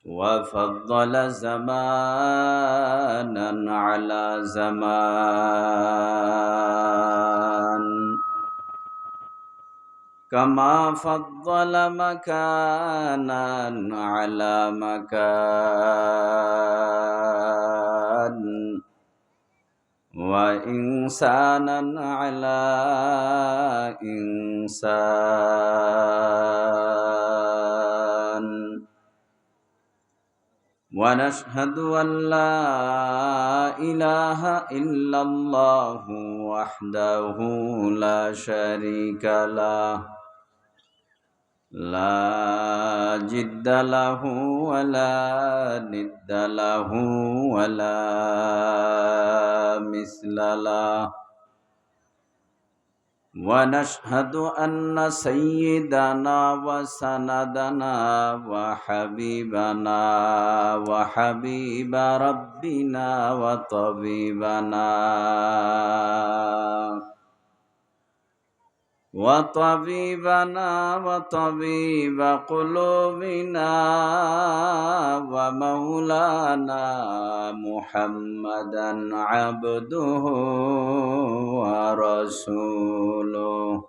وفضل زمانا على زمان كما فضل مكانا على مكان وإنسانا على إنسان ونشهد أن لا إله إلا الله وحده لا شريك له لا جد له ولا ند له ولا مثل له ونشهد أن سيدنا وسندنا وحبيبنا وحبيب ربنا وطبيبنا وطبيب قلوبنا ومولانا محمدا عبده ورسوله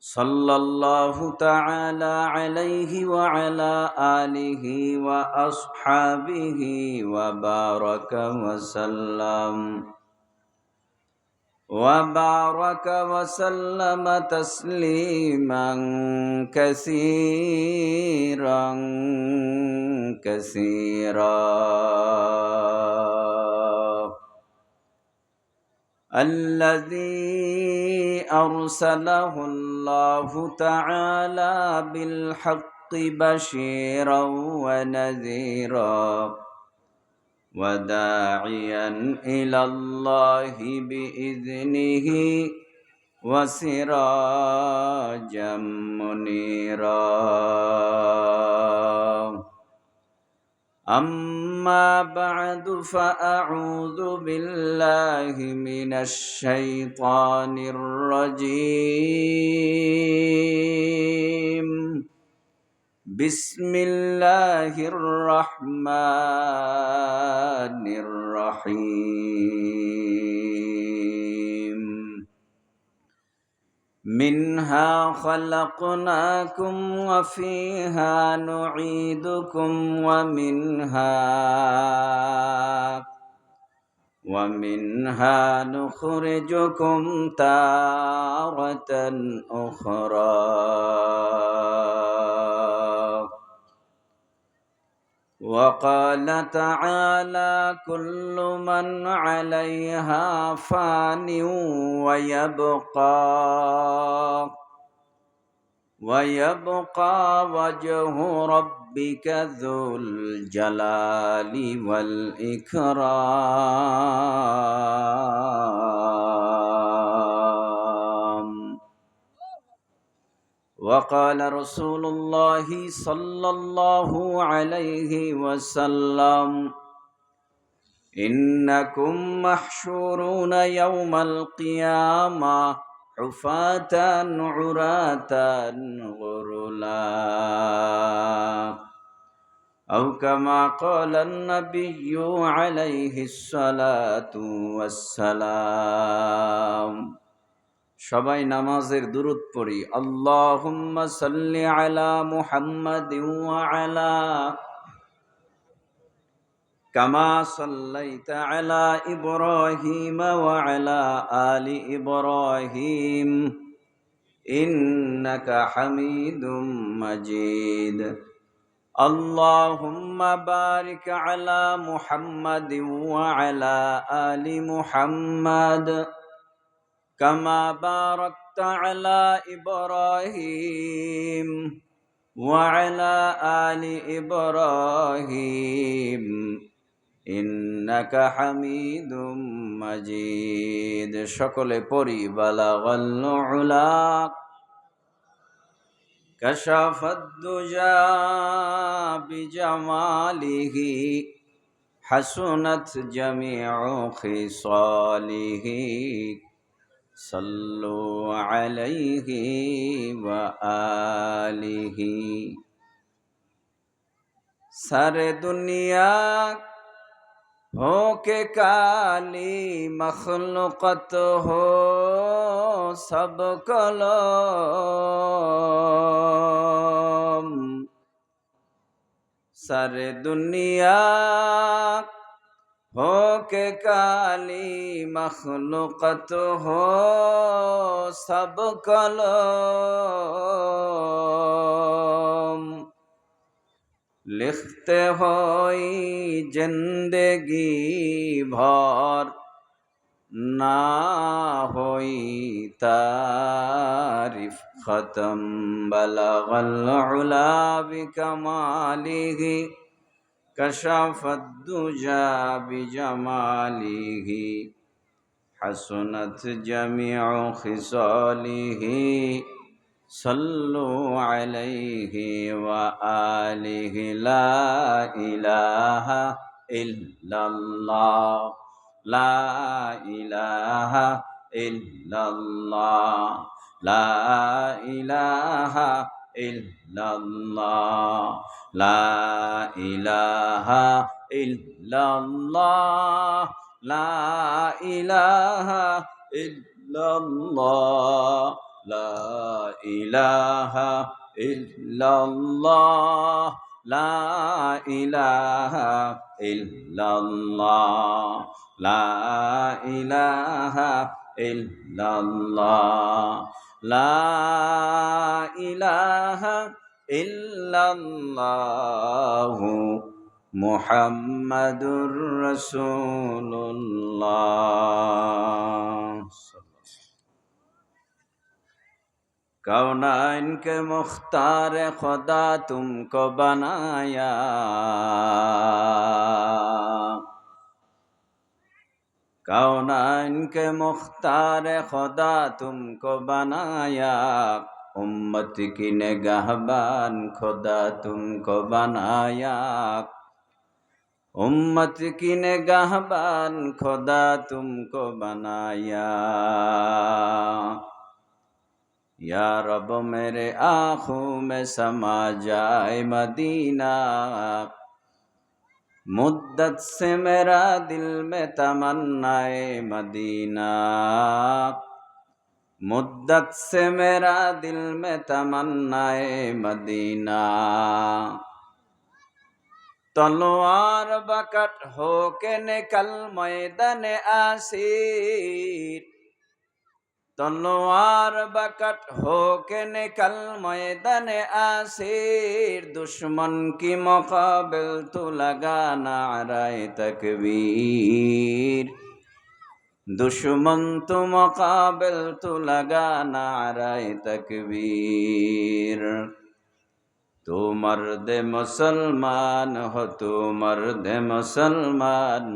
صلى الله تعالى عليه وعلى آله وأصحابه وبارك وسلم تسليما كثيرا الذي أرسله الله تعالى بالحق بشيرا ونذيرا وداعيا إلى الله بإذنه وسراجا منيرا أما بعد فأعوذ بالله من الشيطان الرجيم بسم الله الرحمن الرحيم منها خلقناكم وفيها نعيدكم ومنها نخرجكم تارة أخرى وقال تعالى كل من عليها فان ويبقى وجه ربك ذو الجلال والإكرام وقال رسول الله صلى الله عليه وسلم إنكم محشورون يوم القيامة حفاة عراة غرلا أو كما قال النبي عليه الصلاة والسلام সবাই নামাজের দুরূদ পড়ি আল্লাহুম্মা সাল্লি আলা মুহাম্মাদিন ওয়া আলা কামা সাল্লাইতা আলা ইব্রাহিম ওয়া আলা আলি ইব্রাহিম ইন্নাকা হামিদুম মাজিদ আল্লাহুম্মা বারিক আলা মুহাম্মাদিন ওয়া আলা আলি মুহাম্মাদ كما باركت على إبراهيم وعلى آل إبراهيم إنك حميد مجيد شكل পড়ি بلغ العلا كشف الدجى بجماله حسنت جميع خصاله صلوا عليه وآله सारे दुनिया हो के काली मखलूकत हो सब कलम सारे दुनिया हो के काली मखलूकत हो सब कलम लिखते होई जिंदगी भर ना होई तारीफ खत्म बलगल उला बिकमालिही कशफत दुजा बिजमालिही हसनत जमीउ खिसालिही सल्लु अलैहि व आलिहि ला इलाहा इल्लल्लाह ला इलाहा इल्लल्लाह ला इलाहा इल्लल्लाह ला इलाहा इल्लल्लाह ला इलाहा इल्लल्लाह ला इलाहा इल्लल्लाह ला इलाहा इल्लल्लाह ला इलाहा इल्लल्लाह ला इलाहा इल्लल्लाहु मुहम्मदुर रसूलुल्लाह। कौनाइन के मुख्तार खुदा तुमको बनाया, कौनाइन के मुख्तार खुदा तुमको बनाया, उम्मत की निगाहबान खुदा तुमको बनाया, उम्मत की निगाहबान खुदा तुमको बनाया। या रब मेरे आँखों में समा जाए मदीना, मुद्दत से मेरा दिल में तमन्नाए मदीना, मुद्दत से मेरा दिल में तमन्नाए मदीना। तलवार बकट हो के निकल मैदान आसीर, तलवार बकट हो के निकल मैदान आसीर, दुश्मन की मुकाबिल तो लगा नारे तकबीर, दुश्मन तो मुकाबिल तो लगा नारे तकबीर। तो मर्द मुसलमान हो तो मर्द मुसलमान,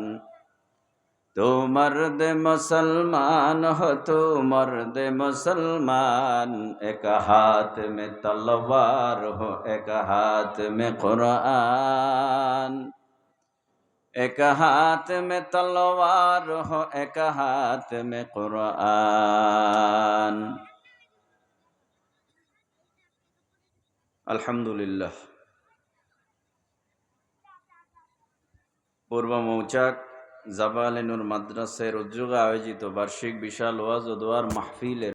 तो मर्द मुसलमान हो तो मर्द मुसलमान, एक हाथ में तलवार हो एक हाथ में कुरान, एक हाथ में तलवार हो एक हाथ में कुरान। আলহামদুলিল্লাহ। পূর্ব মৌচাক জাবালে নূর মাদ্রাসার উদ্যোগে আয়োজিত বার্ষিক বিশাল ওয়াজ ও দোয়ার মাহফিলের